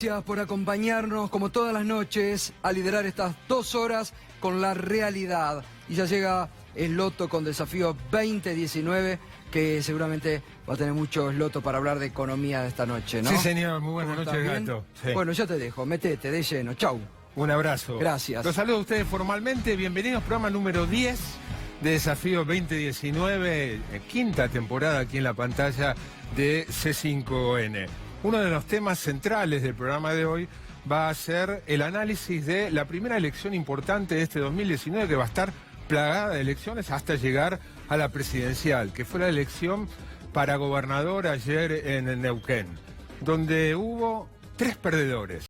Gracias por acompañarnos, como todas las noches, a liderar estas 2 horas con la realidad. Y ya llega el Loto con Desafío 2019, que seguramente va a tener muchos lotos para hablar de economía esta noche, ¿no? Sí, señor. Muy buenas noches, Gato. Sí. Bueno, ya te dejo. Metete de lleno. Chau. Un abrazo. Gracias. Los saludo a ustedes formalmente. Bienvenidos, programa número 10 de Desafío 2019, quinta temporada aquí en la pantalla de C5N. Uno de los temas centrales del programa de hoy va a ser el análisis de la primera elección importante de este 2019, que va a estar plagada de elecciones hasta llegar a la presidencial, que fue la elección para gobernador ayer en Neuquén, donde hubo 3 perdedores.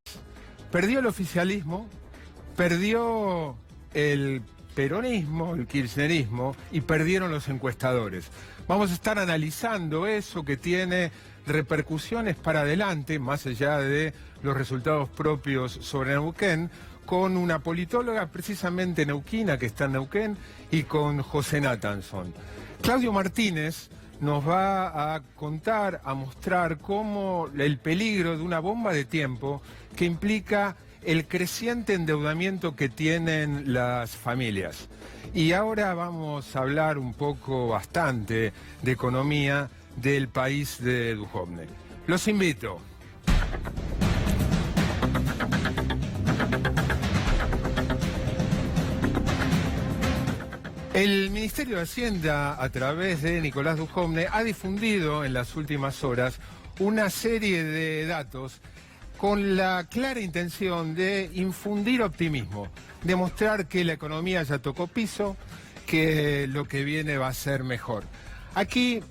Perdió el oficialismo, perdió el peronismo, el kirchnerismo, y perdieron los encuestadores. Vamos a estar analizando eso, que tiene repercusiones para adelante, más allá de los resultados propios sobre Neuquén, con una politóloga precisamente neuquina que está en Neuquén y con José Nathanson. Claudio Martínez nos va a contar, a mostrar cómo el peligro de una bomba de tiempo que implica el creciente endeudamiento que tienen las familias. Y ahora vamos a hablar un poco, bastante, de economía del país de Duhovne. Los invito. El Ministerio de Hacienda, a través de Nicolás Duhovne, ha difundido en las últimas horas una serie de datos con la clara intención de infundir optimismo, demostrar que la economía ya tocó piso, que lo que viene va a ser mejor. Aquí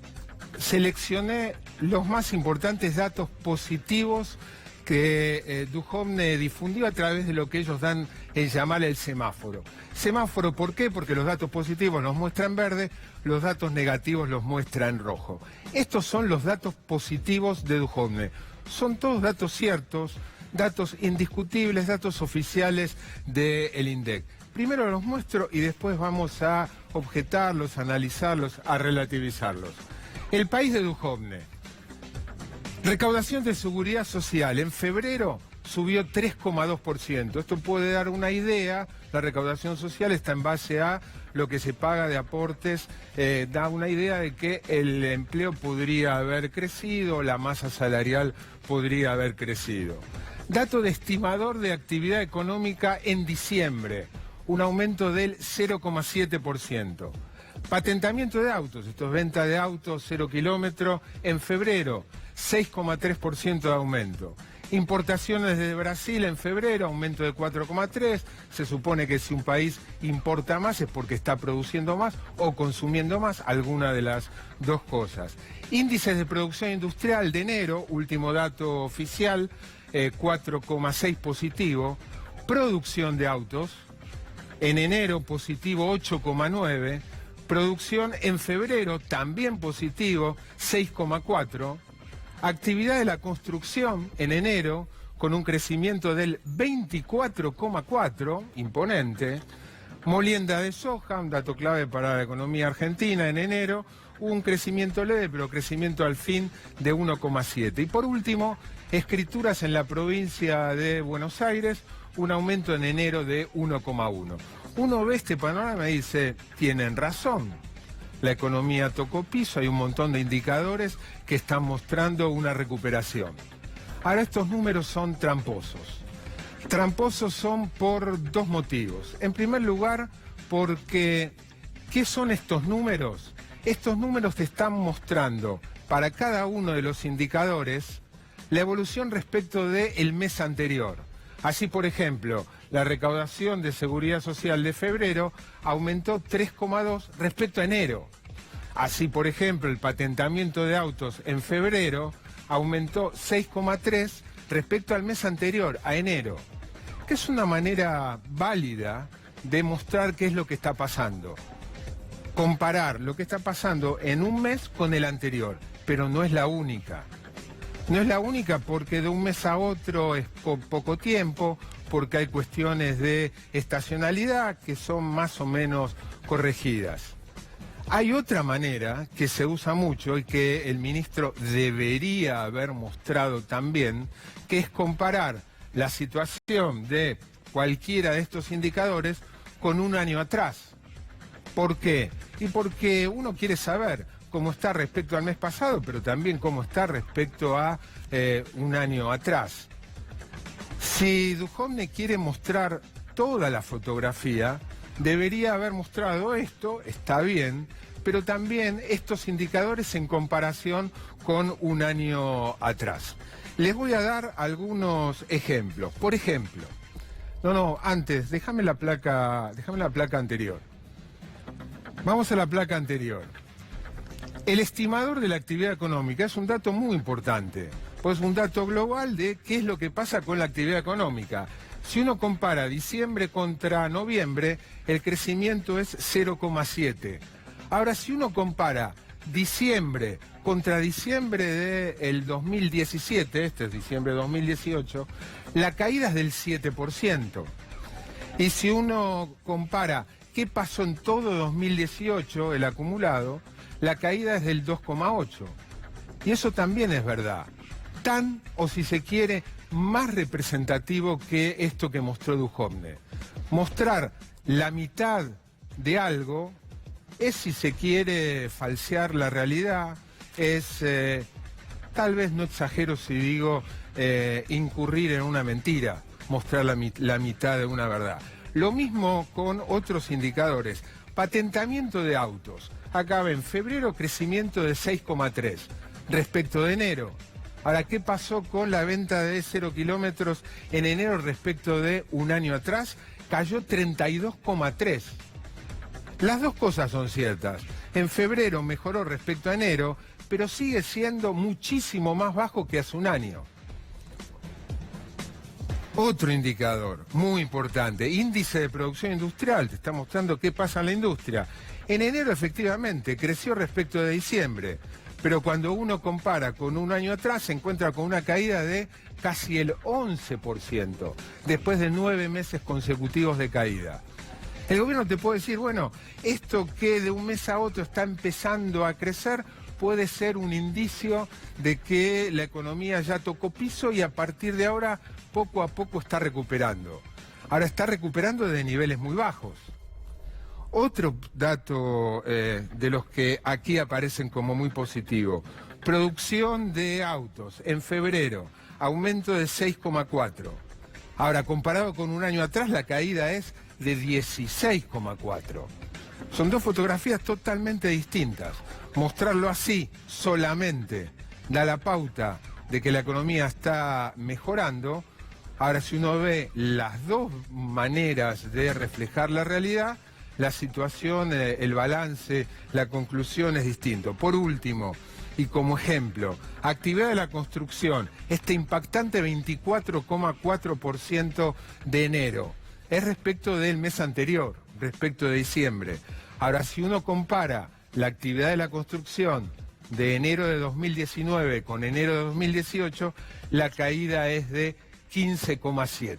seleccioné los más importantes datos positivos que Duhovne difundió a través de lo que ellos dan en llamar el semáforo. Semáforo, ¿por qué? Porque los datos positivos los muestran verde, los datos negativos los muestran rojo. Estos son los datos positivos de Duhovne. Son todos datos ciertos, datos indiscutibles, datos oficiales del INDEC. Primero los muestro y después vamos a objetarlos, a analizarlos, a relativizarlos. El país de Duhovne. Recaudación de seguridad social. En febrero subió 3,2%. Esto puede dar una idea. La recaudación social está en base a lo que se paga de aportes. Da una idea de que el empleo podría haber crecido, la masa salarial podría haber crecido. Dato de estimador de actividad económica en diciembre. Un aumento del 0,7%. Patentamiento de autos, esto es venta de autos 0 kilómetro, en febrero 6,3% de aumento. Importaciones de Brasil en febrero, aumento de 4,3%. Se supone que si un país importa más es porque está produciendo más o consumiendo más, alguna de las dos cosas. Índices de producción industrial de enero, último dato oficial, 4,6 positivo. Producción de autos, en enero positivo 8,9. Producción en febrero también positivo, 6,4. Actividad de la construcción en enero con un crecimiento del 24,4, imponente. Molienda de soja, un dato clave para la economía argentina en enero, un crecimiento leve, pero crecimiento al fin de 1,7. Y por último, escrituras en la provincia de Buenos Aires, un aumento en enero de 1,1. Uno ve este panorama y dice, tienen razón. La economía tocó piso, hay un montón de indicadores que están mostrando una recuperación. Ahora, estos números son tramposos. Tramposos son por 2 motivos. En primer lugar, porque ¿qué son estos números? Estos números te están mostrando para cada uno de los indicadores la evolución respecto del mes anterior. Así, por ejemplo, la recaudación de seguridad social de febrero aumentó 3,2 respecto a enero. Así, por ejemplo, el patentamiento de autos en febrero aumentó 6,3 respecto al mes anterior, a enero. Que es una manera válida de mostrar qué es lo que está pasando. Comparar lo que está pasando en un mes con el anterior, pero no es la única. No es la única porque de un mes a otro es poco tiempo, porque hay cuestiones de estacionalidad que son más o menos corregidas. Hay otra manera que se usa mucho y que el ministro debería haber mostrado también, que es comparar la situación de cualquiera de estos indicadores con un año atrás. ¿Por qué? Y porque uno quiere saber cómo está respecto al mes pasado, pero también cómo está respecto a un año atrás. Si Duhovne quiere mostrar toda la fotografía, debería haber mostrado esto, está bien, pero también estos indicadores en comparación con un año atrás. Les voy a dar algunos ejemplos. Por ejemplo, antes, déjame la placa anterior. Vamos a la placa anterior. El estimador de la actividad económica es un dato muy importante, pues es un dato global de qué es lo que pasa con la actividad económica. Si uno compara diciembre contra noviembre, el crecimiento es 0,7. Ahora, si uno compara diciembre contra diciembre del 2017, este es diciembre de 2018, la caída es del 7%. Y si uno compara qué pasó en todo 2018, el acumulado, la caída es del 2,8. Y eso también es verdad. Tan, o si se quiere, más representativo que esto que mostró Duhovne. Mostrar la mitad de algo es, si se quiere, falsear la realidad, es, tal vez no exagero si digo, incurrir en una mentira, mostrar la mitad de una verdad. Lo mismo con otros indicadores. Patentamiento de autos. Acá en febrero crecimiento de 6,3 respecto de enero. Ahora, ¿qué pasó con la venta de 0 kilómetros en enero respecto de un año atrás? Cayó 32,3. Las dos cosas son ciertas. En febrero mejoró respecto a enero, pero sigue siendo muchísimo más bajo que hace un año. Otro indicador muy importante, índice de producción industrial, te está mostrando qué pasa en la industria. En enero efectivamente creció respecto de diciembre, pero cuando uno compara con un año atrás se encuentra con una caída de casi el 11%, después de 9 meses consecutivos de caída. El gobierno te puede decir, bueno, esto que de un mes a otro está empezando a crecer puede ser un indicio de que la economía ya tocó piso y a partir de ahora poco a poco está recuperando. Ahora está recuperando de niveles muy bajos. Otro dato de los que aquí aparecen como muy positivo, producción de autos en febrero, aumento de 6,4. Ahora, comparado con un año atrás, la caída es de 16,4. Son dos fotografías totalmente distintas. Mostrarlo así solamente da la pauta de que la economía está mejorando. Ahora, si uno ve las dos maneras de reflejar la realidad, la situación, el balance, la conclusión es distinto. Por último, y como ejemplo, actividad de la construcción, este impactante 24,4% de enero, es respecto del mes anterior, respecto de diciembre. Ahora, si uno compara la actividad de la construcción de enero de 2019 con enero de 2018, la caída es de 15,7.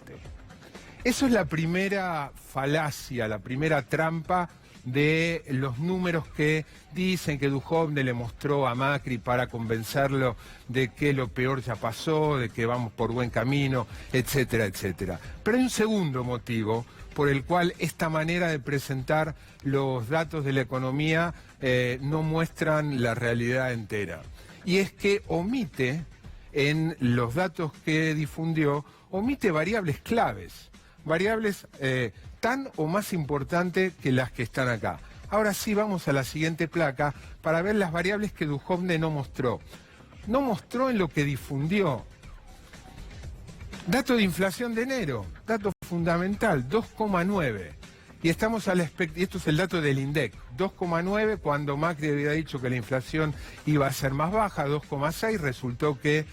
Eso es la primera falacia, la primera trampa de los números que dicen que Duhovne le mostró a Macri para convencerlo de que lo peor ya pasó, de que vamos por buen camino, etcétera, etcétera. Pero hay un segundo motivo por el cual esta manera de presentar los datos de la economía no muestran la realidad entera. Y es que omite, en los datos que difundió, omite variables claves. Variables tan o más importantes que las que están acá. Ahora sí vamos a la siguiente placa para ver las variables que Duhovne no mostró. No mostró en lo que difundió. Dato de inflación de enero, dato fundamental, 2,9. Y estamos y esto es el dato del INDEC, 2,9 cuando Macri había dicho que la inflación iba a ser más baja, 2,6, resultó que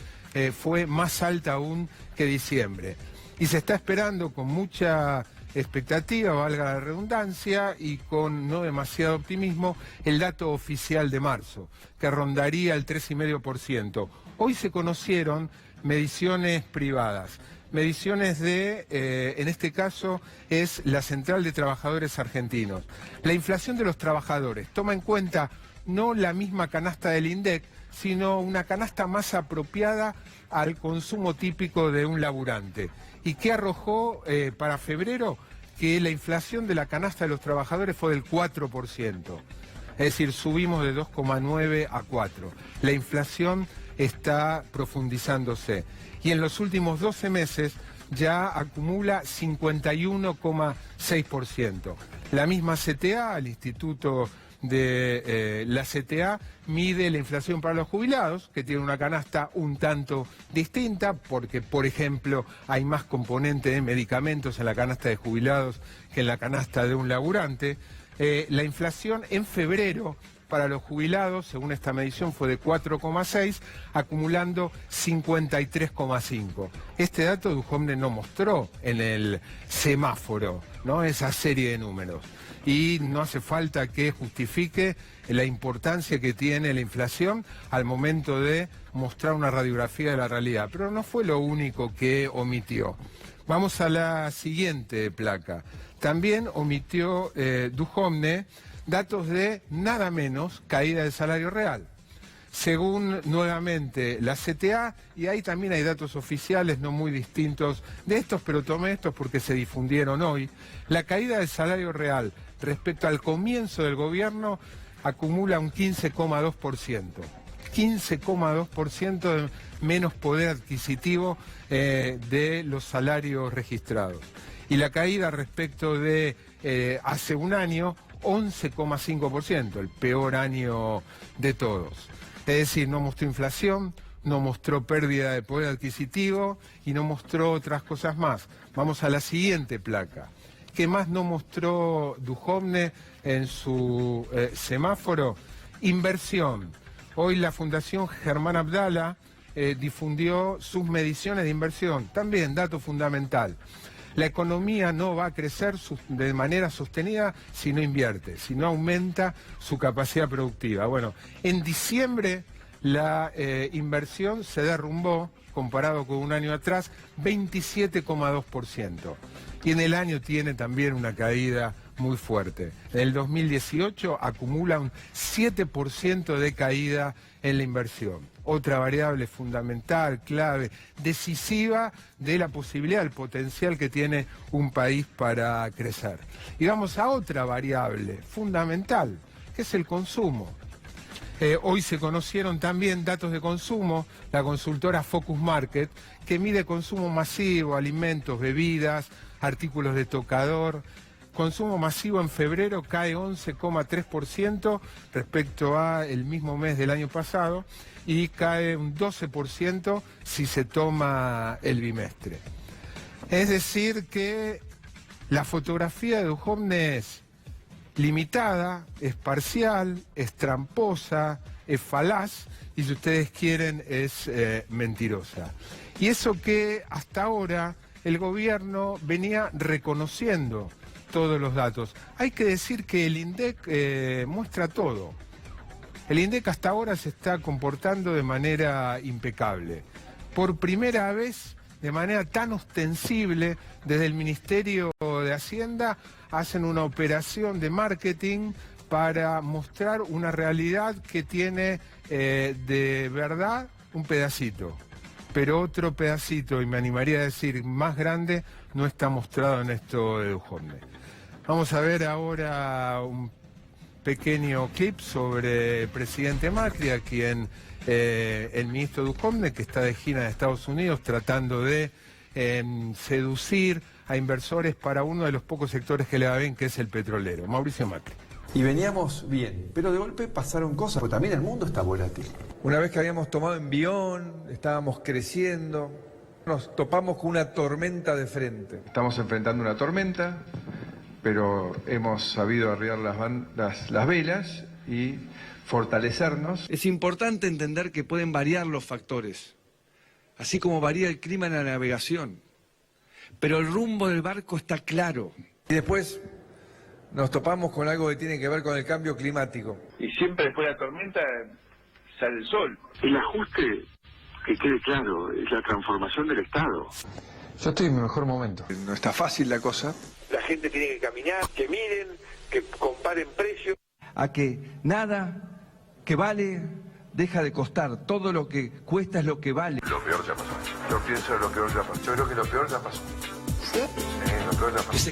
fue más alta aún que diciembre. Y se está esperando con mucha expectativa, valga la redundancia, y con no demasiado optimismo, el dato oficial de marzo, que rondaría el 3,5%. Hoy se conocieron mediciones privadas. mediciones de, en este caso, es la Central de Trabajadores Argentinos. La inflación de los trabajadores toma en cuenta no la misma canasta del INDEC, sino una canasta más apropiada al consumo típico de un laburante. ¿Y qué arrojó para febrero? Que la inflación de la canasta de los trabajadores fue del 4%. Es decir, subimos de 2,9 a 4. La inflación está profundizándose. Y en los últimos 12 meses ya acumula 51,6%. La misma CTA, el Instituto de la CTA, mide la inflación para los jubilados, que tiene una canasta un tanto distinta, porque, por ejemplo, hay más componente de medicamentos en la canasta de jubilados que en la canasta de un laburante. La inflación en febrero para los jubilados, según esta medición, fue de 4,6, acumulando 53,5. Este dato Duhovne no mostró en el semáforo, ¿no? Esa serie de números. Y no hace falta que justifique la importancia que tiene la inflación al momento de mostrar una radiografía de la realidad. Pero no fue lo único que omitió. Vamos a la siguiente placa. También omitió Duhovne datos de nada menos caída del salario real. Según nuevamente la CTA, y ahí también hay datos oficiales no muy distintos de estos, pero tomé estos porque se difundieron hoy, la caída del salario real respecto al comienzo del gobierno acumula un 15,2%. 15,2% de menos poder adquisitivo de los salarios registrados. Y la caída respecto de hace un año, 11,5%, el peor año de todos. Es decir, no mostró inflación, no mostró pérdida de poder adquisitivo y no mostró otras cosas más. Vamos a la siguiente placa. ¿Qué más no mostró Duhovne en su semáforo? Inversión. Hoy la Fundación Germán Abdala difundió sus mediciones de inversión. También, dato fundamental. La economía no va a crecer de manera sostenida si no invierte, si no aumenta su capacidad productiva. Bueno, en diciembre la inversión se derrumbó, comparado con un año atrás, 27,2%. Y en el año tiene también una caída muy fuerte. En el 2018 acumula un 7% de caída en la inversión. Otra variable fundamental, clave, decisiva de la posibilidad, el potencial que tiene un país para crecer. Y vamos a otra variable fundamental, que es el consumo. Hoy se conocieron también datos de consumo, la consultora Focus Market, que mide consumo masivo, alimentos, bebidas, artículos de tocador. Consumo masivo en febrero cae 11,3% respecto al mismo mes del año pasado y cae un 12% si se toma el bimestre. Es decir que la fotografía de Duhovne es limitada, es parcial, es tramposa, es falaz y, si ustedes quieren, es mentirosa. Y eso que hasta ahora el gobierno venía reconociendo todos los datos. Hay que decir que el INDEC muestra todo. El INDEC hasta ahora se está comportando de manera impecable. Por primera vez, de manera tan ostensible, desde el Ministerio de Hacienda hacen una operación de marketing para mostrar una realidad que tiene de verdad un pedacito. Pero otro pedacito, y me animaría a decir más grande, no está mostrado en esto de Duhovne. Vamos a ver ahora un pequeño clip sobre el presidente Macri, a quien el ministro Duhovne, que está de gira en Estados Unidos, tratando de seducir a inversores para uno de los pocos sectores que le va bien, que es el petrolero. Mauricio Macri. Y veníamos bien, pero de golpe pasaron cosas, porque también el mundo está volátil. Una vez que habíamos tomado envión, estábamos creciendo, nos topamos con una tormenta de frente. Estamos enfrentando una tormenta, pero hemos sabido arriar las velas y fortalecernos. Es importante entender que pueden variar los factores, así como varía el clima en la navegación. Pero el rumbo del barco está claro. Y después nos topamos con algo que tiene que ver con el cambio climático. Y siempre después de la tormenta sale el sol. El ajuste, que quede claro, es la transformación del Estado. Yo estoy en mi mejor momento. No está fácil la cosa. La gente tiene que caminar, que miren, que comparen precios. A que nada que vale deja de costar. Todo lo que cuesta es lo que vale. Lo peor ya pasó. Yo pienso que lo peor ya pasó. Yo creo que lo peor ya pasó. ¿Sí? Lo peor ya pasó.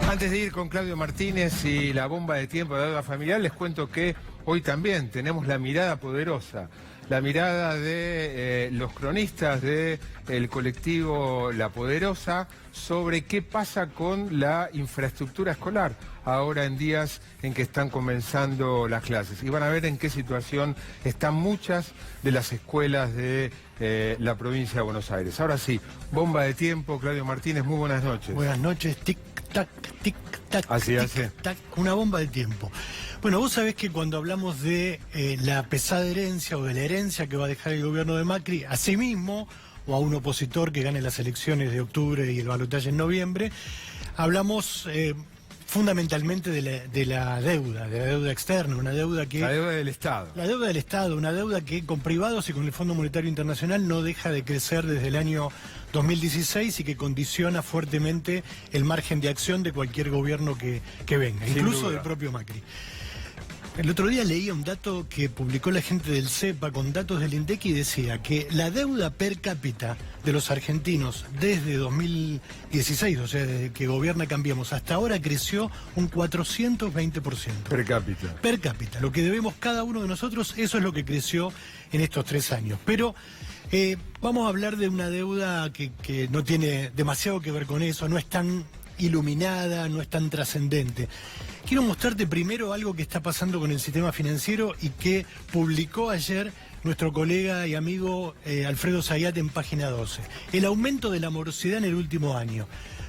Antes de ir con Claudio Martínez y la bomba de tiempo de deuda familiar, les cuento que hoy también tenemos la mirada poderosa, la mirada de los cronistas del colectivo La Poderosa sobre qué pasa con la infraestructura escolar ahora en días en que están comenzando las clases. Y van a ver en qué situación están muchas de las escuelas de la provincia de Buenos Aires. Ahora sí, bomba de tiempo, Claudio Martínez, muy buenas noches. Buenas noches, tic-tac, tic-tac, Así hace. tic-tac, una bomba de tiempo. Bueno, vos sabés que cuando hablamos de la pesada herencia o de la herencia que va a dejar el gobierno de Macri a sí mismo o a un opositor que gane las elecciones de octubre y el balotaje en noviembre, hablamos fundamentalmente de la deuda externa, una deuda que... La deuda del Estado. La deuda del Estado, una deuda que con privados y con el Fondo Monetario Internacional no deja de crecer desde el año 2016 y que condiciona fuertemente el margen de acción de cualquier gobierno que venga, Sin incluso duda. del propio Macri. El otro día leía un dato que publicó la gente del CEPA con datos del INDEC y decía que la deuda per cápita de los argentinos desde 2016, o sea, desde que gobierna Cambiemos, hasta ahora creció un 420%. Per cápita. Per cápita. Lo que debemos cada uno de nosotros, eso es lo que creció en estos 3 años. Pero vamos a hablar de una deuda que no tiene demasiado que ver con eso, no es tan iluminada, no es tan trascendente. Quiero mostrarte primero algo que está pasando con el sistema financiero y que publicó ayer nuestro colega y amigo Alfredo Zayat en Página 12. El aumento de la morosidad en el último año.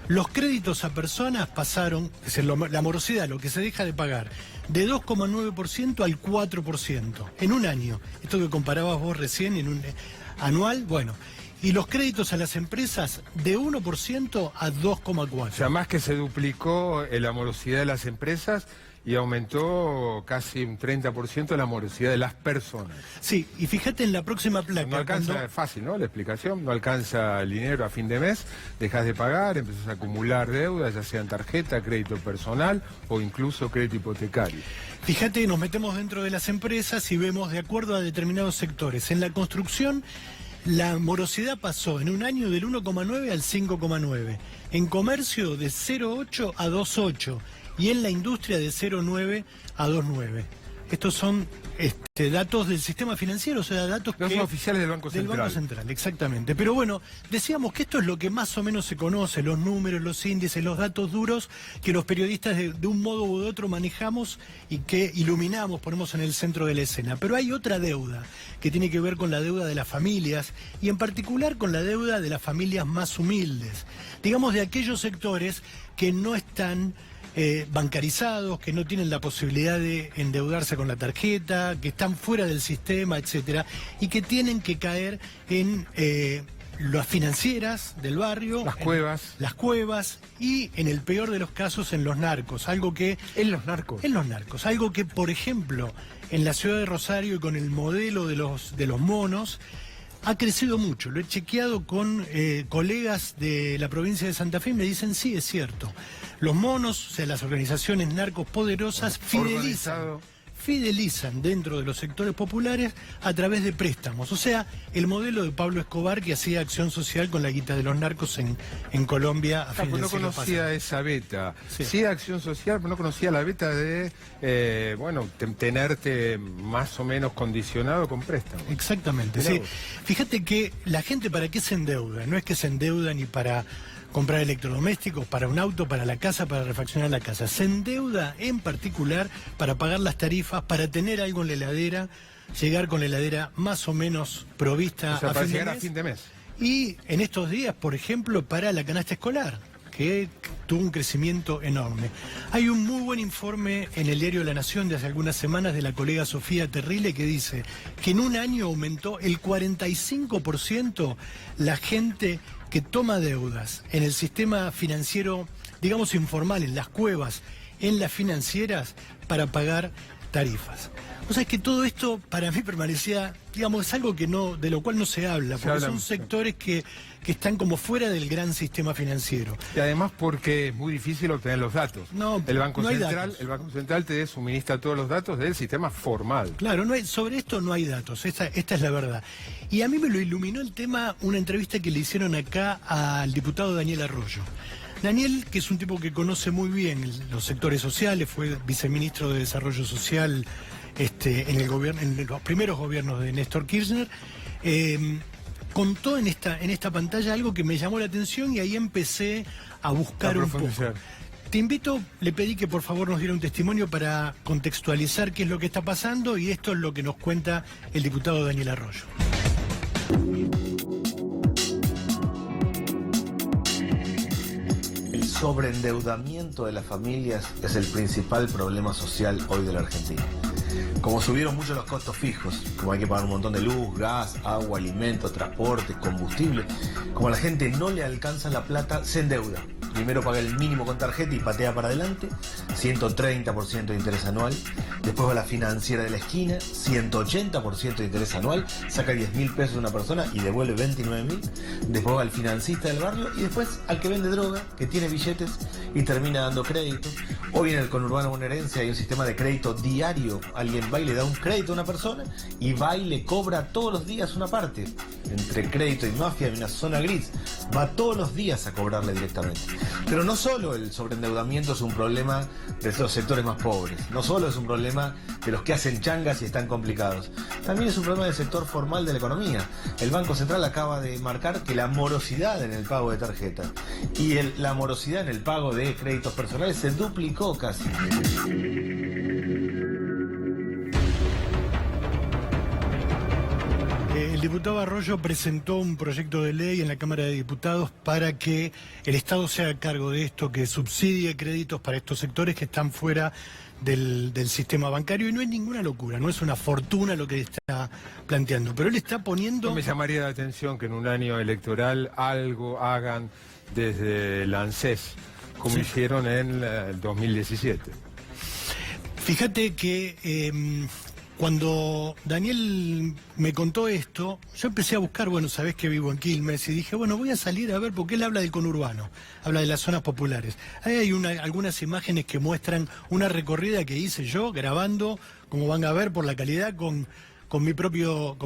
Los créditos a personas pasaron, es decir, la morosidad, lo que se deja de pagar, de 2,9% al 4% en un año. Esto que comparabas vos recién en un anual, bueno. Y los créditos a las empresas de 1% a 2,4%. O sea, más que se duplicó la morosidad de las empresas y aumentó casi un 30% la morosidad de las personas. Sí, y fíjate en la próxima placa. No alcanza, es fácil, ¿no? La explicación, no alcanza el dinero a fin de mes, dejas de pagar, empezás a acumular deudas, ya sean tarjeta, crédito personal o incluso crédito hipotecario. Fíjate, nos metemos dentro de las empresas y vemos de acuerdo a determinados sectores. En la construcción, la morosidad pasó en un año del 1,9 al 5,9. En comercio de 0,8 a 2,8. Y en la industria de 0,9 a 2,9. Estos son datos del sistema financiero, o sea, datos Los que... oficiales del Banco Central. Del Banco Central, exactamente. Pero bueno, decíamos que esto es lo que más o menos se conoce, los números, los índices, los datos duros que los periodistas de un modo u otro manejamos y que iluminamos, ponemos en el centro de la escena. Pero hay otra deuda que tiene que ver con la deuda de las familias y en particular con la deuda de las familias más humildes. Digamos, de aquellos sectores que no están... bancarizados, que no tienen la posibilidad de endeudarse con la tarjeta, que están fuera del sistema, etcétera, y que tienen que caer en las financieras del barrio, Las cuevas. las cuevas y en el peor de los casos en los narcos, algo que ¿En los narcos? en los narcos, algo que por ejemplo en la ciudad de Rosario y con el modelo de los monos ha crecido mucho. Lo he chequeado con colegas de la provincia de Santa Fe y me dicen, sí, es cierto. Los monos, o sea, las organizaciones narcos poderosas, fidelizan dentro de los sectores populares a través de préstamos. O sea, el modelo de Pablo Escobar que hacía acción social con la guita de los narcos en Colombia a fines No del siglo conocía pasado. esa beta. Sí. Sí, acción social, pero no conocía la beta de, tenerte más o menos condicionado con préstamos. Exactamente, Mirá sí. vos. Fíjate que la gente para qué se endeuda, no es que se endeuda ni para comprar electrodomésticos, para un auto, para la casa, para refaccionar la casa. Se endeuda en particular para pagar las tarifas, para tener algo en la heladera, llegar con la heladera más o menos provista O sea, a para fin de llegar a mes. fin de mes. Y en estos días, por ejemplo, para la canasta escolar, que tuvo un crecimiento enorme. Hay un muy buen informe en el diario La Nación de hace algunas semanas de la colega Sofía Terrile que dice que en un año aumentó el 45% la gente que toma deudas en el sistema financiero, digamos informal, en las cuevas, en las financieras para pagar tarifas. O sea, es que todo esto para mí permanecía, digamos, es algo que no, de lo cual no se habla, porque son sectores que están como fuera del gran sistema financiero. Y además porque es muy difícil obtener los datos. No, el Banco no hay Central, datos. el Banco Central te suministra todos los datos del sistema formal. Claro, sobre esto no hay datos, esta es la verdad. Y a mí me lo iluminó el tema, una entrevista que le hicieron acá al diputado Daniel Arroyo. Daniel, que es un tipo que conoce muy bien los sectores sociales, fue viceministro de Desarrollo Social en los primeros gobiernos de Néstor Kirchner, contó en esta pantalla algo que me llamó la atención y ahí empecé a buscar un poco. Te invito, le pedí que por favor nos diera un testimonio para contextualizar qué es lo que está pasando y esto es lo que nos cuenta el diputado Daniel Arroyo. El sobreendeudamiento de las familias es el principal problema social hoy de la Argentina. Como subieron mucho los costos fijos, como hay que pagar un montón de luz, gas, agua, alimentos, transporte, combustible, como a la gente no le alcanza la plata, se endeuda. Primero paga el mínimo con tarjeta y patea para adelante, 130% de interés anual. Después va a la financiera de la esquina, 180% de interés anual, saca 10.000 pesos de una persona y devuelve 29.000. Después va al financista del barrio y después al que vende droga, que tiene billetes y termina dando crédito. Hoy en el conurbano bonaerense hay un sistema de crédito diario. Alguien va y le da un crédito a una persona y va y le cobra todos los días una parte. Entre crédito y mafia hay una zona gris. Va todos los días a cobrarle directamente. Pero no solo el sobreendeudamiento es un problema de los sectores más pobres, no solo es un problema de los que hacen changas y están complicados, también es un problema del sector formal de la economía. El Banco Central acaba de marcar que la morosidad en el pago de tarjeta y la morosidad en el pago de créditos personales se duplicó casi. El diputado Arroyo presentó un proyecto de ley en la Cámara de Diputados para que el Estado se haga cargo de esto, que subsidie créditos para estos sectores que están fuera del sistema bancario, y no es ninguna locura, no es una fortuna lo que está planteando, pero él está poniendo... No me llamaría la atención que en un año electoral algo hagan desde el ANSES, como hicieron en el 2017. Fíjate que... Cuando Daniel me contó esto, yo empecé a buscar, bueno, sabés que vivo en Quilmes, y dije, bueno, voy a salir a ver, porque él habla del conurbano, habla de las zonas populares. Ahí hay algunas imágenes que muestran una recorrida que hice yo, grabando, como van a ver por la calidad, con mi propio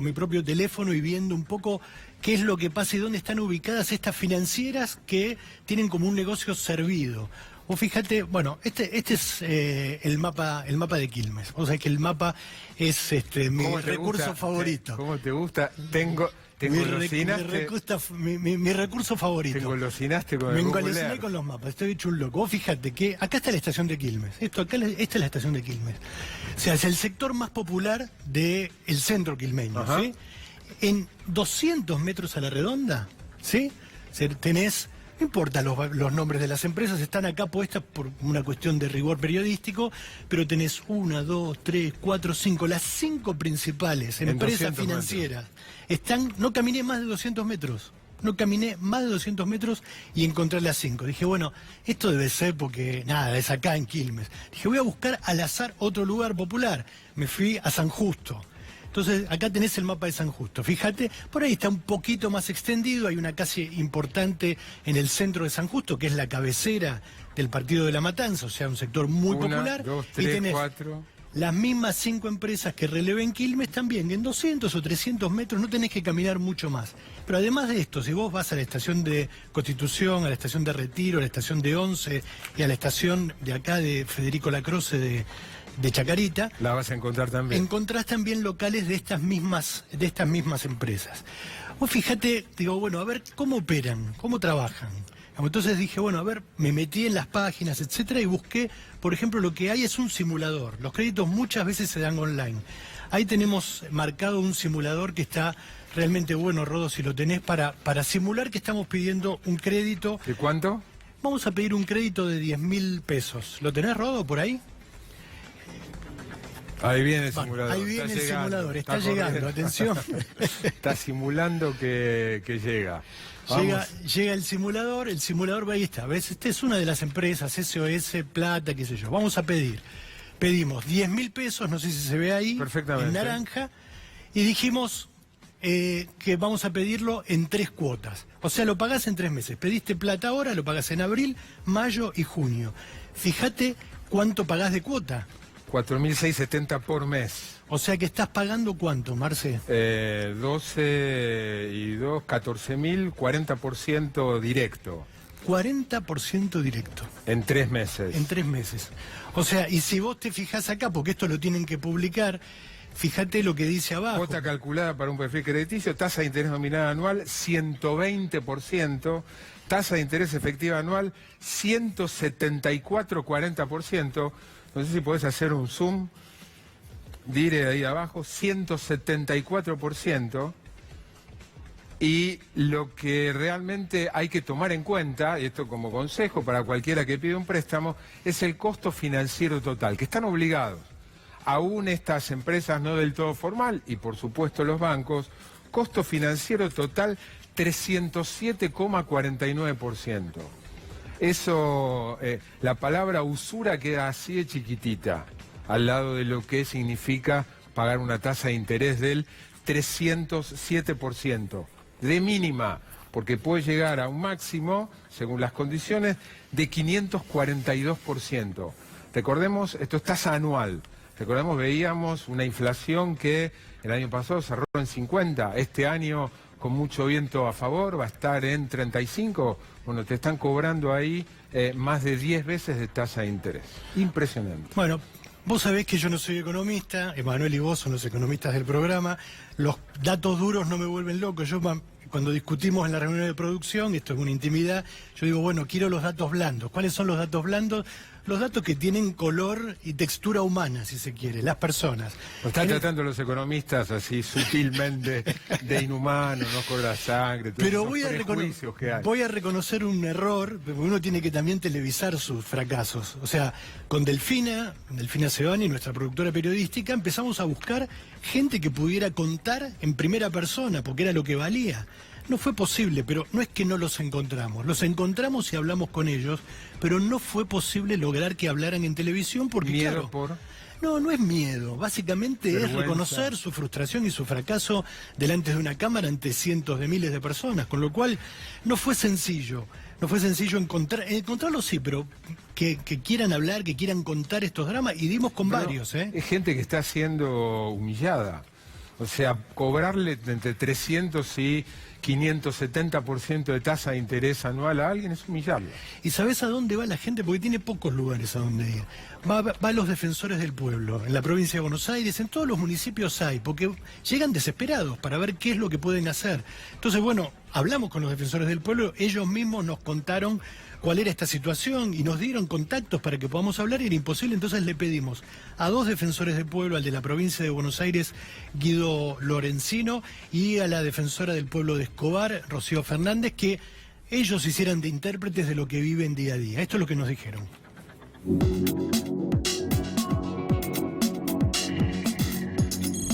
teléfono y viendo un poco qué es lo que pasa y dónde están ubicadas estas financieras que tienen como un negocio servido. O fíjate, bueno, este es el mapa de Quilmes. O sea que el mapa es mi recurso favorito. ¿Cómo te gusta? Mi recurso favorito. Te engolosinaste con Me el engolosiné con los mapas, estoy hecho un loco. Vos fíjate que acá está la estación de Quilmes. Esta es la estación de Quilmes. O sea, es el sector más popular del centro quilmeño. ¿Sí? En 200 metros a la redonda, ¿sí? Tenés... No importa los nombres de las empresas, están acá puestas por una cuestión de rigor periodístico, pero tenés 1, 2, 3, 4, 5, las 5 principales empresas financieras. No caminé más de 200 metros. No caminé más de 200 metros y encontré las 5. Dije, bueno, esto debe ser porque, nada, es acá en Quilmes. Dije, voy a buscar al azar otro lugar popular. Me fui a San Justo. Entonces, acá tenés el mapa de San Justo. Fíjate, por ahí está un poquito más extendido, hay una calle importante en el centro de San Justo, que es la cabecera del Partido de la Matanza, o sea, un sector muy popular. 2, 3, y tenés 4... las mismas 5 empresas que relevé en Quilmes también, en 200 o 300 metros no tenés que caminar mucho más. Pero además de esto, si vos vas a la estación de Constitución, a la estación de Retiro, a la estación de Once y a la estación de acá de Federico Lacroce de Chacarita, la vas a encontrar también. Encontrás también locales de estas mismas empresas. Vos fíjate, digo, bueno, a ver cómo operan, cómo trabajan. Entonces dije, bueno, a ver, me metí en las páginas, etcétera, y busqué, por ejemplo, lo que hay es un simulador. Los créditos muchas veces se dan online. Ahí tenemos marcado un simulador que está realmente bueno, Rodo, si lo tenés, para simular que estamos pidiendo un crédito. ¿De cuánto? Vamos a pedir un crédito de 10.000 pesos. ¿Lo tenés, Rodo, por ahí? Ahí viene el Bueno, simulador. ahí viene el llegando, simulador, está llegando, corriendo. atención. Está simulando que llega. Llega el simulador ahí está. ¿Ves? Esta es una de las empresas, SOS, Plata, qué sé yo. Vamos a pedir. Pedimos 10.000 pesos, no sé si se ve ahí, Perfectamente. en naranja, y dijimos que vamos a pedirlo en 3 cuotas. O sea, lo pagás en 3 meses. Pediste plata ahora, lo pagás en abril, mayo y junio. Fíjate cuánto pagás de cuota. 4.670 por mes. O sea que estás pagando cuánto, Marce. 12 y 2, 14.000, 40% directo. 40% directo. En 3 meses. En 3 meses. O sea, y si vos te fijás acá, porque esto lo tienen que publicar, fíjate lo que dice abajo. Cuota calculada para un perfil crediticio, tasa de interés nominal anual 120%, tasa de interés efectiva anual 174,40%. No sé si podés hacer un zoom, diré ahí abajo, 174%. Y lo que realmente hay que tomar en cuenta, y esto como consejo para cualquiera que pide un préstamo, es el costo financiero total, que están obligados. Aún estas empresas no del todo formal, y por supuesto los bancos, costo financiero total 307,49%. Eso, la palabra usura queda así de chiquitita, al lado de lo que significa pagar una tasa de interés del 307%, de mínima, porque puede llegar a un máximo, según las condiciones, de 542%. Recordemos, esto es tasa anual. Recordemos, veíamos una inflación que el año pasado cerró en 50, este año con mucho viento a favor va a estar en 35, bueno, te están cobrando ahí más de 10 veces de tasa de interés. Impresionante. Bueno, vos sabés que yo no soy economista, Emanuel y vos son los economistas del programa, los datos duros no me vuelven loco, yo cuando discutimos en la reunión de producción, esto es una intimidad, yo digo, bueno, quiero los datos blandos. ¿Cuáles son los datos blandos? Los datos que tienen color y textura humana, si se quiere, las personas. Lo están tratando los economistas así sutilmente de inhumanos, no con la sangre, todos Pero esos voy prejuicios que hay. a reconocer un error, porque uno tiene que también televisar sus fracasos. O sea, con Delfina Sebani, nuestra productora periodística, empezamos a buscar gente que pudiera contar en primera persona, porque era lo que valía. No fue posible, pero no es que no los encontramos y hablamos con ellos, pero no fue posible lograr que hablaran en televisión porque, ¿Miedo claro, por...? no es miedo, básicamente Vergüenza. es reconocer su frustración y su fracaso delante de una cámara ante cientos de miles de personas, con lo cual no fue sencillo encontrarlos sí, pero que quieran hablar, que quieran contar estos dramas, y dimos con varios, Es gente que está siendo humillada. O sea, cobrarle entre 300 y 570% de tasa de interés anual a alguien es humillarlo. ¿Y sabés a dónde va la gente? Porque tiene pocos lugares a donde ir. Va a los defensores del pueblo, en la provincia de Buenos Aires, en todos los municipios hay, porque llegan desesperados para ver qué es lo que pueden hacer. Entonces, bueno, hablamos con los defensores del pueblo, ellos mismos nos contaron cuál era esta situación y nos dieron contactos para que podamos hablar, y era imposible. Entonces le pedimos a 2 defensores del pueblo, al de la provincia de Buenos Aires, Guido Lorenzino, y a la defensora del pueblo de Escobar, Rocío Fernández, que ellos hicieran de intérpretes de lo que viven día a día. Esto es lo que nos dijeron.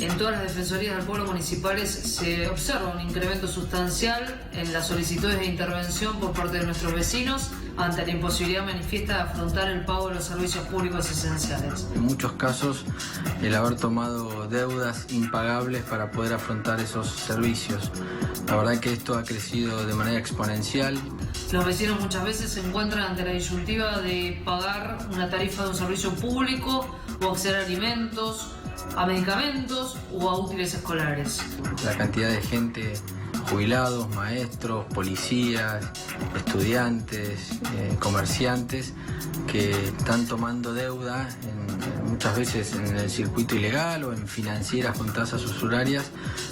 En todas las defensorías del pueblo municipales se observa un incremento sustancial en las solicitudes de intervención por parte de nuestros vecinos ante la imposibilidad manifiesta de afrontar el pago de los servicios públicos esenciales. En muchos casos, el haber tomado deudas impagables para poder afrontar esos servicios. La verdad que esto ha crecido de manera exponencial. Los vecinos muchas veces se encuentran ante la disyuntiva de pagar una tarifa de un servicio público o acceder a alimentos, a medicamentos o a útiles escolares. La cantidad de gente, jubilados, maestros, policías, estudiantes, comerciantes, que están tomando deuda muchas veces en el circuito ilegal o en financieras con tasas usurarias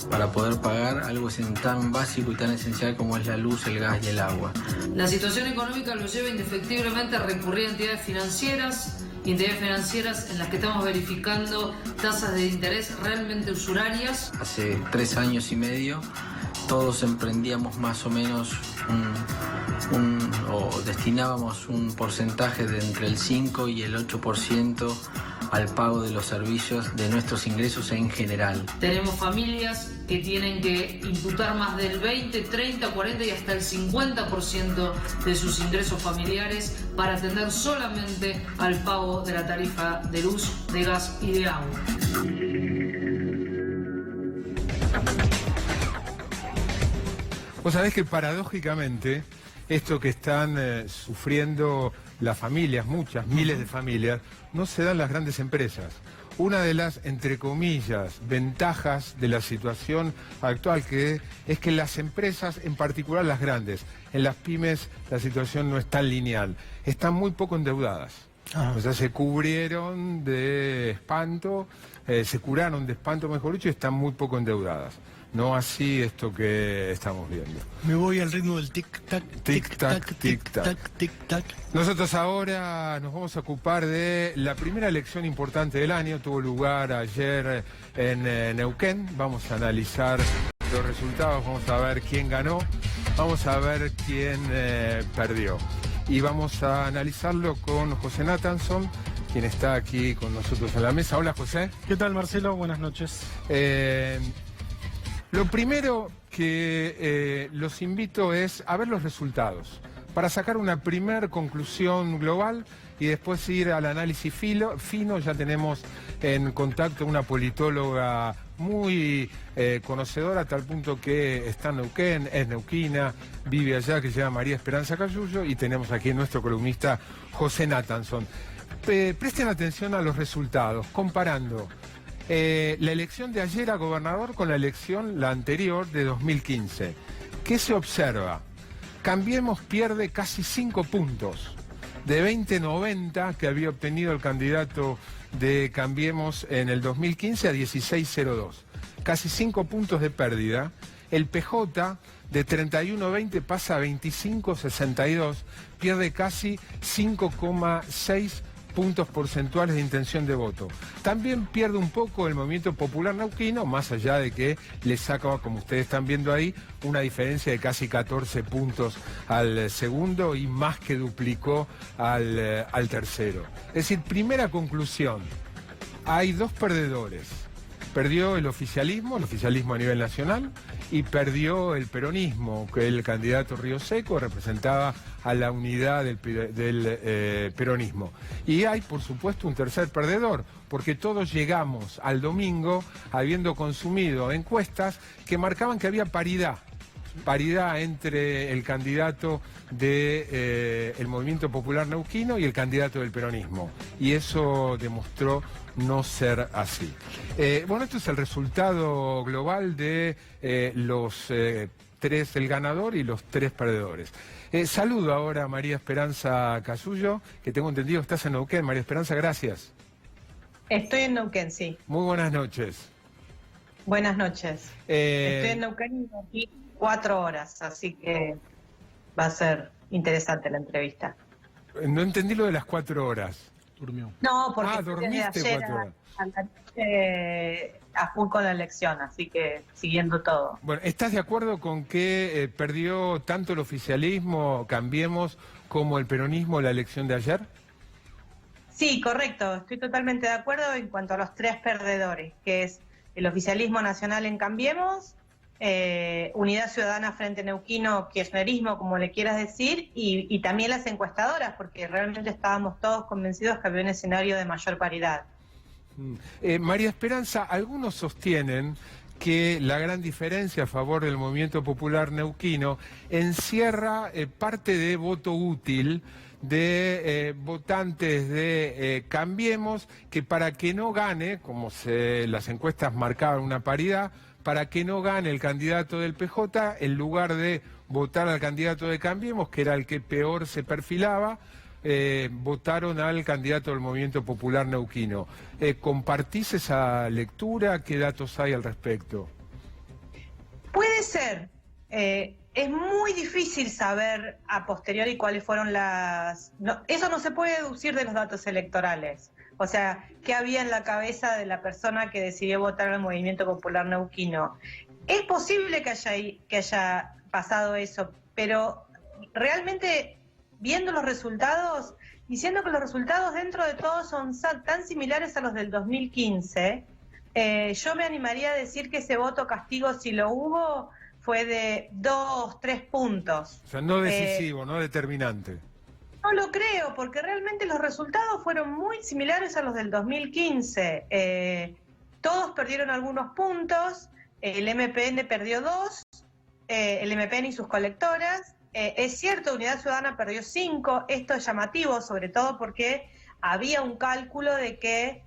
para poder pagar algo tan básico y tan esencial como es la luz, el gas y el agua. La situación económica los lleva indefectiblemente a recurrir a entidades financieras en las que estamos verificando tasas de interés realmente usurarias. Hace 3 años y medio todos emprendíamos más o menos o destinábamos un porcentaje de entre el 5 y el 8% al pago de los servicios de nuestros ingresos en general. Tenemos familias que tienen que imputar más del 20, 30, 40 y hasta el 50% de sus ingresos familiares para atender solamente al pago de la tarifa de luz, de gas y de agua. Vos sabés que paradójicamente esto que están sufriendo las familias, muchas, miles de familias, no se dan las grandes empresas. Una de las, entre comillas, ventajas de la situación actual es que las empresas, en particular las grandes, en las pymes la situación no es tan lineal, están muy poco endeudadas. O sea, se cubrieron de espanto, se curaron de espanto, mejor dicho, y están muy poco endeudadas. No así esto que estamos viendo. Me voy al ritmo del tic-tac, tic-tac, tic-tac, tic-tac. Nosotros ahora nos vamos a ocupar de la primera elección importante del año. Tuvo lugar ayer en Neuquén. Vamos a analizar los resultados, vamos a ver quién ganó, vamos a ver quién perdió. Y vamos a analizarlo con José Nathanson, quien está aquí con nosotros en la mesa. Hola, José. ¿Qué tal, Marcelo? Buenas noches. Lo primero que los invito es a ver los resultados, para sacar una primer conclusión global y después ir al análisis fino. Ya tenemos en contacto una politóloga muy conocedora, a tal punto que está en Neuquén, es neuquina, vive allá, que se llama María Esperanza Cayullo, y tenemos aquí nuestro columnista José Nathanson. Presten atención a los resultados, comparando la elección de ayer a gobernador con la elección, la anterior, de 2015. ¿Qué se observa? Cambiemos pierde casi 5 puntos. De 20,90 que había obtenido el candidato de Cambiemos en el 2015 a 16,02. Casi 5 puntos de pérdida. El PJ de 31,20 pasa a 25,62. Pierde casi 5,6 puntos porcentuales de intención de voto. También pierde un poco el Movimiento Popular Neuquino, más allá de que le saca, como ustedes están viendo ahí, una diferencia de casi 14 puntos al segundo y más que duplicó al tercero. Es decir, primera conclusión, hay dos perdedores. Perdió el oficialismo a nivel nacional, y perdió el peronismo, que el candidato Río Seco representaba a la unidad del peronismo. Y hay, por supuesto, un tercer perdedor, porque todos llegamos al domingo habiendo consumido encuestas que marcaban que había paridad entre el candidato del Movimiento Popular Neuquino y el candidato del peronismo. Y eso demostró no ser así. Bueno, esto es el resultado global de los tres, el ganador y los tres perdedores. Saludo ahora a María Esperanza Cayullo, que tengo entendido estás en Neuquén. María Esperanza, gracias. Estoy en Neuquén, sí. Muy buenas noches. Buenas noches. Estoy en Neuquén y aquí 4 horas, así que va a ser interesante la entrevista. No entendí lo de las 4 horas. Durmió. No, porque dormiste desde ayer 4 horas. a la noche a full con la elección, así que siguiendo todo. Bueno, ¿estás de acuerdo con que perdió tanto el oficialismo, Cambiemos, como el peronismo la elección de ayer? Sí, correcto. Estoy totalmente de acuerdo en cuanto a los tres perdedores, que es el oficialismo nacional en Cambiemos, Unidad Ciudadana Frente Neuquino, kirchnerismo, como le quieras decir, y también las encuestadoras, porque realmente estábamos todos convencidos que había un escenario de mayor paridad. María Esperanza, algunos sostienen que la gran diferencia a favor del Movimiento Popular Neuquino encierra parte de voto útil de votantes de Cambiemos, que para que no gane, como las encuestas marcaban una paridad, para que no gane el candidato del PJ, en lugar de votar al candidato de Cambiemos, que era el que peor se perfilaba, votaron al candidato del Movimiento Popular Neuquino. ¿Compartís esa lectura? ¿Qué datos hay al respecto? Puede ser. Es muy difícil saber a posteriori cuáles fueron las... No, eso no se puede deducir de los datos electorales. O sea, qué había en la cabeza de la persona que decidió votar al Movimiento Popular Neuquino. Es posible que haya pasado eso, pero realmente, viendo los resultados, diciendo que los resultados dentro de todo son tan similares a los del 2015, yo me animaría a decir que ese voto castigo, si lo hubo, fue de 2, 3 puntos. O sea, no decisivo, no determinante. No lo creo, porque realmente los resultados fueron muy similares a los del 2015. Todos perdieron algunos puntos, el MPN perdió 2, el MPN y sus colectoras. Es cierto, Unidad Ciudadana perdió 5, esto es llamativo, sobre todo porque había un cálculo de que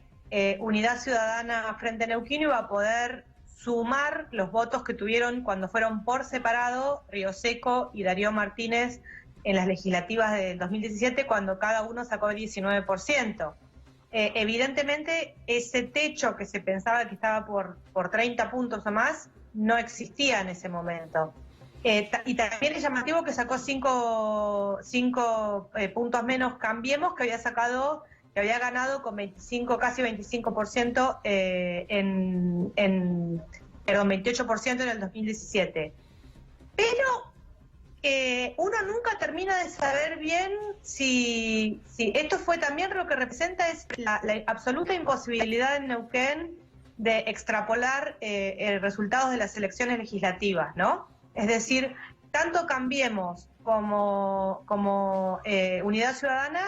Unidad Ciudadana Frente Neuquino iba a poder sumar los votos que tuvieron cuando fueron por separado Río Seco y Darío Martínez en las legislativas del 2017, cuando cada uno sacó el 19%. Evidentemente, ese techo que se pensaba que estaba por 30 puntos o más, no existía en ese momento. Y también es llamativo que sacó 5 puntos menos Cambiemos, que había ganado con 25, casi 25%, perdón, 28% en el 2017. Pero uno nunca termina de saber bien si esto fue también lo que representa es la absoluta imposibilidad en Neuquén de extrapolar resultados de las elecciones legislativas, ¿no? Es decir, tanto Cambiemos como Unidad Ciudadana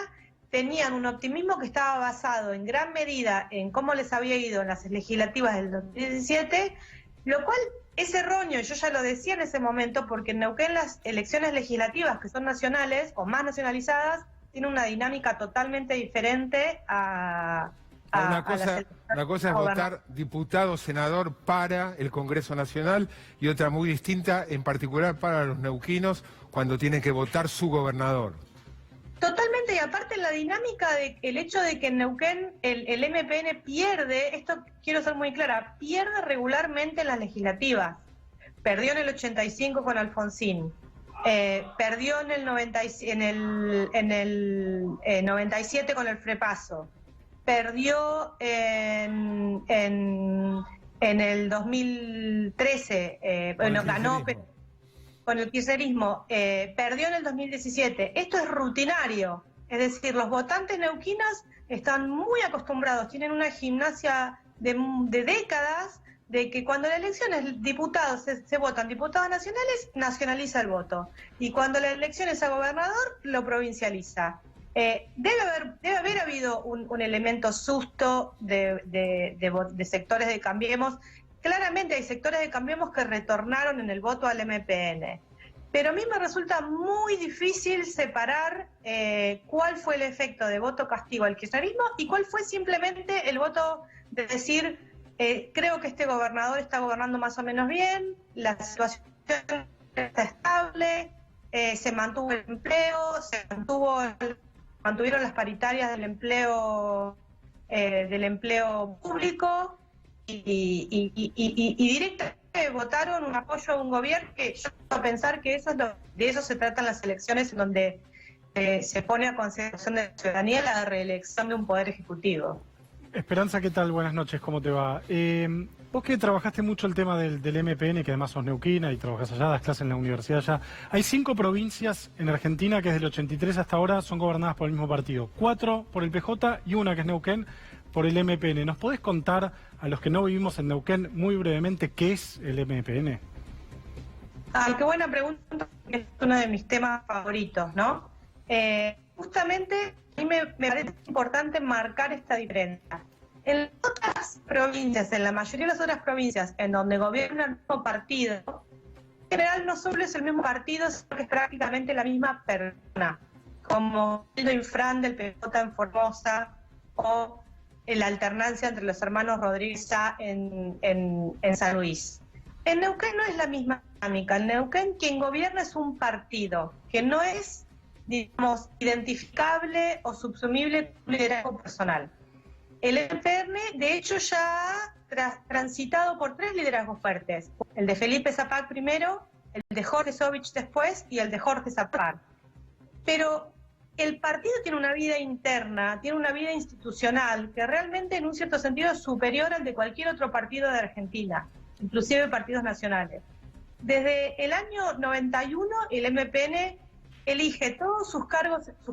tenían un optimismo que estaba basado en gran medida en cómo les había ido en las legislativas del 2017, lo cual es erróneo, yo ya lo decía en ese momento, porque en Neuquén las elecciones legislativas, que son nacionales o más nacionalizadas, tienen una dinámica totalmente diferente a una cosa es votar diputado, senador para el Congreso Nacional, y otra muy distinta, en particular para los neuquinos, cuando tienen que votar su gobernador. Totalmente, y aparte la dinámica el hecho de que en Neuquén el MPN pierde, esto quiero ser muy clara, pierde regularmente en las legislativas. Perdió en el 85 con Alfonsín, perdió en el 97 con el Frepaso, perdió en el 2013, ganó con el kirchnerismo, perdió en el 2017. Esto es rutinario, es decir, los votantes neuquinos están muy acostumbrados, tienen una gimnasia de décadas de que cuando las elecciones diputados se votan diputados nacionales, nacionaliza el voto, y cuando las elecciones a gobernador, lo provincializa. Debe haber habido un elemento susto de sectores de Cambiemos. Claramente hay sectores de Cambiemos que retornaron en el voto al MPN, pero a mí me resulta muy difícil separar cuál fue el efecto de voto castigo al kirchnerismo y cuál fue simplemente el voto de decir, creo que este gobernador está gobernando más o menos bien, la situación está estable, se mantuvo el empleo, mantuvieron las paritarias del empleo público, y directamente votaron un apoyo a un gobierno que yo puedo pensar que de eso se tratan las elecciones, en donde se pone a consideración de la ciudadanía la reelección de un poder ejecutivo. Esperanza, ¿qué tal? Buenas noches, ¿cómo te va? Vos que trabajaste mucho el tema del MPN, que además sos neuquina y trabajás allá, das clases en la universidad allá. Hay 5 provincias en Argentina que desde el 83 hasta ahora son gobernadas por el mismo partido. 4 por el PJ y una que es Neuquén por el MPN. ¿Nos podés contar a los que no vivimos en Neuquén muy brevemente qué es el MPN? Qué buena pregunta, es uno de mis temas favoritos, ¿no? Justamente a mí me parece importante marcar esta diferencia. En otras provincias, en la mayoría de las otras provincias en donde gobierna el mismo partido, en general no solo es el mismo partido, sino que es prácticamente la misma persona, como el Infran del PJ en Formosa, o la alternancia entre los hermanos Rodríguez en San Luis. En Neuquén no es la misma dinámica. En Neuquén quien gobierna es un partido, que no es, digamos, identificable o subsumible con un liderazgo personal. El MPN, de hecho, ya ha transitado por 3 liderazgos fuertes. El de Felipe Zapac primero, el de Jorge Sovich después y el de Jorge Zapac. Pero el partido tiene una vida interna, tiene una vida institucional que realmente en un cierto sentido es superior al de cualquier otro partido de Argentina, inclusive partidos nacionales. Desde el año 91 el MPN elige todos sus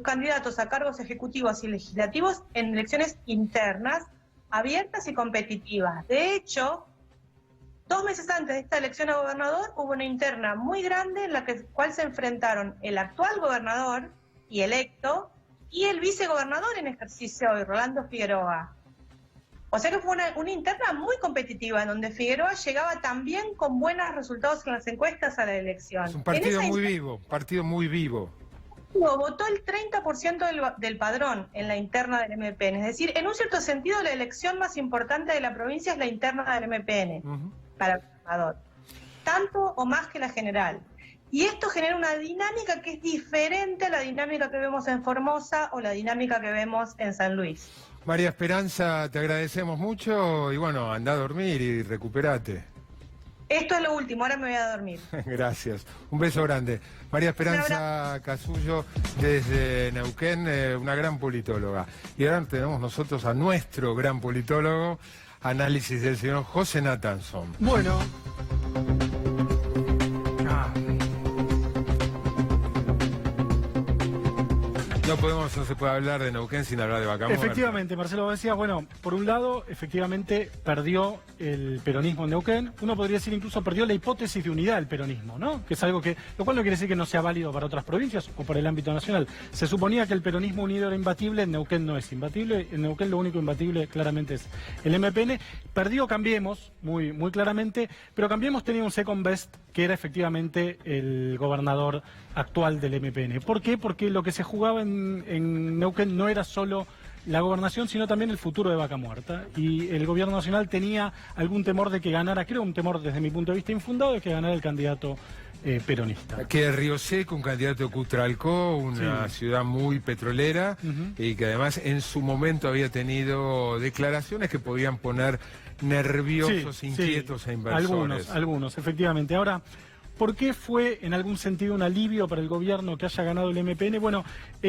candidatos a cargos ejecutivos y legislativos en elecciones internas, abiertas y competitivas. De hecho, 2 meses antes de esta elección a gobernador hubo una interna muy grande en la cual se enfrentaron el actual gobernador y electo y el vicegobernador en ejercicio hoy, Rolando Figueroa. O sea que fue una interna muy competitiva, en donde Figueroa llegaba también con buenos resultados en las encuestas a la elección. Es un partido muy vivo. Votó el 30% del padrón en la interna del MPN. Es decir, en un cierto sentido, la elección más importante de la provincia es la interna del MPN para el gobernador. Tanto o más que la general. Y esto genera una dinámica que es diferente a la dinámica que vemos en Formosa o la dinámica que vemos en San Luis. María Esperanza, te agradecemos mucho y bueno, anda a dormir y recuperate. Esto es lo último, ahora me voy a dormir. Gracias, un beso grande. María Esperanza Casullo desde Neuquén, una gran politóloga. Y ahora tenemos nosotros a nuestro gran politólogo, análisis del señor José Natanson. Bueno. No se puede hablar de Neuquén sin hablar de Vaca Muerta. Efectivamente, Marcelo decía, bueno, por un lado, efectivamente, perdió el peronismo en Neuquén. Uno podría decir incluso perdió la hipótesis de unidad del peronismo, ¿no? Que es algo que, lo cual no quiere decir que no sea válido para otras provincias o para el ámbito nacional. Se suponía que el peronismo unido era imbatible, en Neuquén no es imbatible. En Neuquén lo único imbatible claramente es el MPN. Perdió Cambiemos, muy claramente, pero Cambiemos tenía un second best, que era efectivamente el gobernador actual del MPN. ¿Por qué? Porque lo que se jugaba en Neuquén no era solo la gobernación, sino también el futuro de Vaca Muerta. Y el gobierno nacional tenía algún temor de que ganara, creo un temor desde mi punto de vista infundado, de que ganara el candidato peronista. Que Río Seco, un candidato de Cutralcó, una ciudad muy petrolera, y que además en su momento había tenido declaraciones que podían poner nerviosos, inquietos a inversores. Algunos, efectivamente. Ahora, ¿por qué fue en algún sentido un alivio para el gobierno que haya ganado el MPN? Bueno,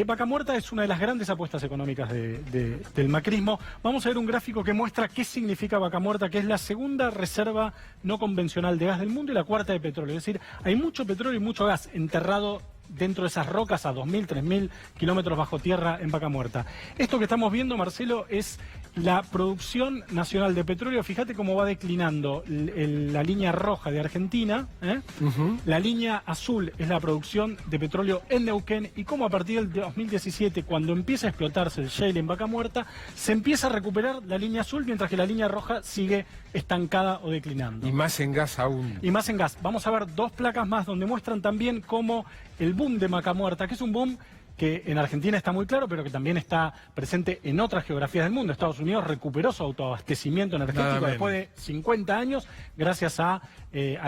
Vaca Muerta es una de las grandes apuestas económicas del macrismo. Vamos a ver un gráfico que muestra qué significa Vaca Muerta, que es la segunda reserva no convencional de gas del mundo y la cuarta de petróleo. Es decir, hay mucho petróleo y mucho gas enterrado dentro de esas rocas a 2.000, 3.000 kilómetros bajo tierra en Vaca Muerta. Esto que estamos viendo, Marcelo, es la producción nacional de petróleo. Fíjate cómo va declinando la línea roja de Argentina. La línea azul es la producción de petróleo en Neuquén y cómo a partir del 2017, cuando empieza a explotarse el shale en Vaca Muerta, se empieza a recuperar la línea azul, mientras que la línea roja sigue estancada o declinando. Y más en gas aún. Y más en gas. Vamos a ver 2 placas más donde muestran también cómo el boom de Vaca Muerta, que es un boom que en Argentina está muy claro, pero que también está presente en otras geografías del mundo. Estados Unidos recuperó su autoabastecimiento energético después de 50 años, gracias al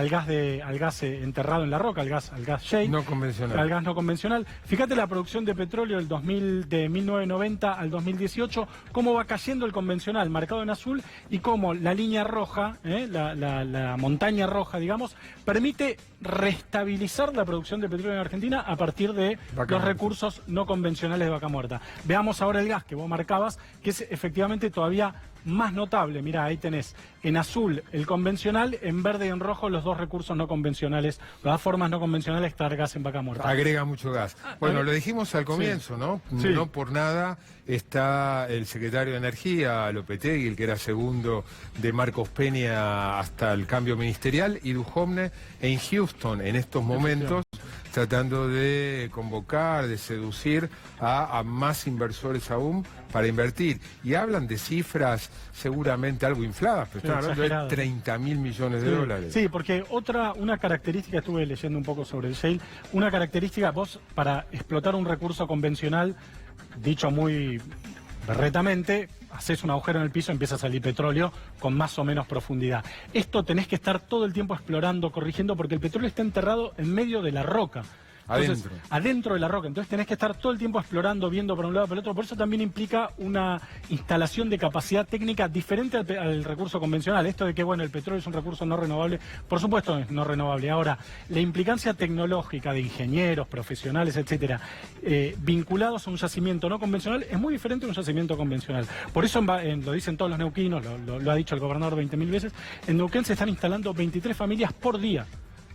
gas enterrado en la roca, al gas shale. No convencional. Al gas no convencional. Fíjate la producción de petróleo de 1990 al 2018, cómo va cayendo el convencional, marcado en azul, y cómo la línea roja, la montaña roja, digamos, permite restabilizar la producción de petróleo en Argentina a partir de los recursos no convencionales de Vaca Muerta. Veamos ahora el gas que vos marcabas, que es efectivamente todavía más notable. Mirá, ahí tenés en azul el convencional, en verde y en rojo los 2 recursos no convencionales, las 2 formas no convencionales de extraer gas en Vaca Muerta. Agrega mucho gas. Bueno, lo dijimos al comienzo, ¿no? Sí. No por nada está el secretario de Energía, Lopetegui, el que era segundo de Marcos Peña hasta el cambio ministerial, y Duhovne en Houston en estos momentos, tratando de convocar, de seducir a más inversores aún para invertir. Y hablan de cifras seguramente algo infladas, pero están hablando de 30.000 millones de dólares. Sí, porque una característica, estuve leyendo un poco sobre el shale, una característica, vos para explotar un recurso convencional, dicho muy berretamente, haces un agujero en el piso, empieza a salir petróleo con más o menos profundidad. Esto tenés que estar todo el tiempo explorando, corrigiendo, porque el petróleo está enterrado en medio de la roca. Entonces, adentro de la roca. Entonces tenés que estar todo el tiempo explorando, viendo para un lado para el otro. Por eso también implica una instalación de capacidad técnica diferente al recurso convencional. Esto de que, bueno, el petróleo es un recurso no renovable, por supuesto es no renovable. Ahora, la implicancia tecnológica de ingenieros, profesionales, etcétera, vinculados a un yacimiento no convencional, es muy diferente a un yacimiento convencional. Por eso, lo dicen todos los neuquinos, lo ha dicho el gobernador 20.000 veces, en Neuquén se están instalando 23 familias por día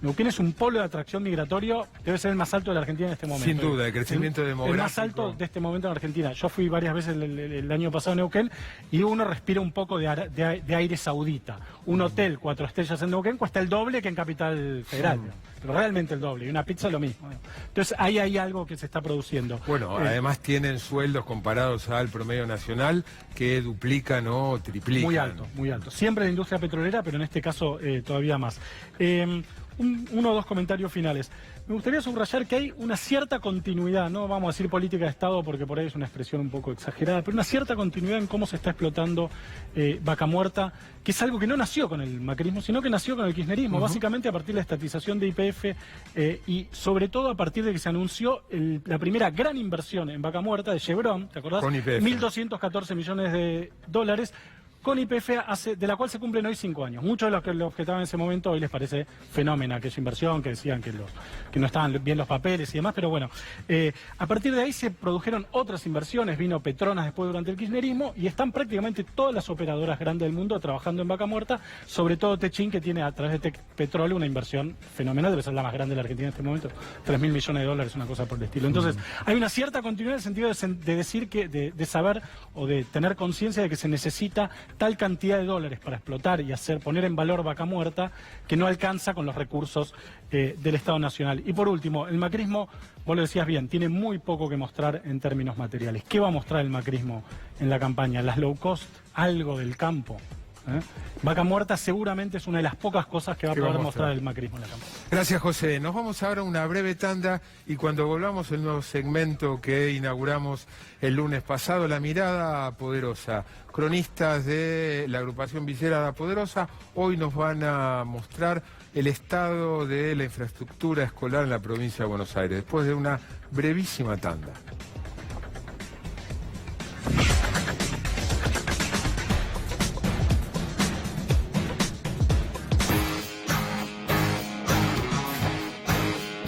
Neuquén es un polo de atracción migratorio, debe ser el más alto de la Argentina en este momento. Sin duda, el crecimiento demográfico. El más alto de este momento en Argentina. Yo fui varias veces el año pasado a Neuquén y uno respira un poco de aire saudita. Un hotel 4 estrellas en Neuquén cuesta el doble que en Capital Federal. Pero realmente el doble. Y una pizza lo mismo. Entonces ahí hay algo que se está produciendo. Bueno, además tienen sueldos comparados al promedio nacional que duplican o triplican. Muy alto, muy alto. Siempre la industria petrolera, pero en este caso todavía más. Uno o dos comentarios finales. Me gustaría subrayar que hay una cierta continuidad, no vamos a decir política de Estado porque por ahí es una expresión un poco exagerada, pero una cierta continuidad en cómo se está explotando Vaca Muerta, que es algo que no nació con el macrismo, sino que nació con el kirchnerismo, básicamente a partir de la estatización de YPF y sobre todo a partir de que se anunció la primera gran inversión en Vaca Muerta de Chevron, ¿te acordás? Con YPF. 1.214 millones de dólares. Con YPF, de la cual se cumplen hoy 5 años. Muchos de los que lo objetaban en ese momento hoy les parece fenómena aquella inversión, que decían que no estaban bien los papeles y demás, pero bueno, a partir de ahí se produjeron otras inversiones, vino Petronas después durante el kirchnerismo, y están prácticamente todas las operadoras grandes del mundo trabajando en Vaca Muerta, sobre todo Techin, que tiene a través de Petróleo una inversión fenomenal, debe ser la más grande de la Argentina en este momento, 3.000 millones de dólares, una cosa por el estilo. Entonces, hay una cierta continuidad en el sentido de decir que, de saber o de tener conciencia de que se necesita tal cantidad de dólares para explotar y poner en valor Vaca Muerta que no alcanza con los recursos del Estado Nacional. Y por último, el macrismo, vos lo decías bien, tiene muy poco que mostrar en términos materiales. ¿Qué va a mostrar el macrismo en la campaña? ¿Las low cost? ¿Algo del campo? Vaca Muerta seguramente es una de las pocas cosas que va a poder mostrar el macrismo en la campaña. Gracias, José. Nos vamos ahora a una breve tanda y cuando volvamos el nuevo segmento que inauguramos el lunes pasado, La Mirada Poderosa. Cronistas de la agrupación Villera La Poderosa hoy nos van a mostrar el estado de la infraestructura escolar en la provincia de Buenos Aires, después de una brevísima tanda.